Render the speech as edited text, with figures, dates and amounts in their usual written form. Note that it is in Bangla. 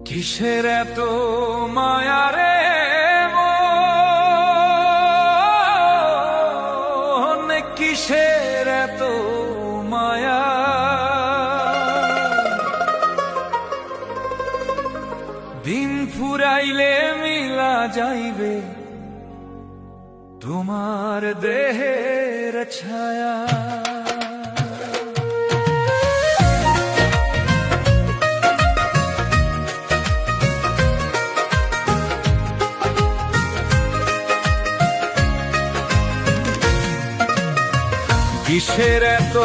কিসের এত মায়া রে মন, কিসের এত মায়া? দিন ফুরাইলে মিলা যাইবে তোমার দেহের ছায়া। কিসের এত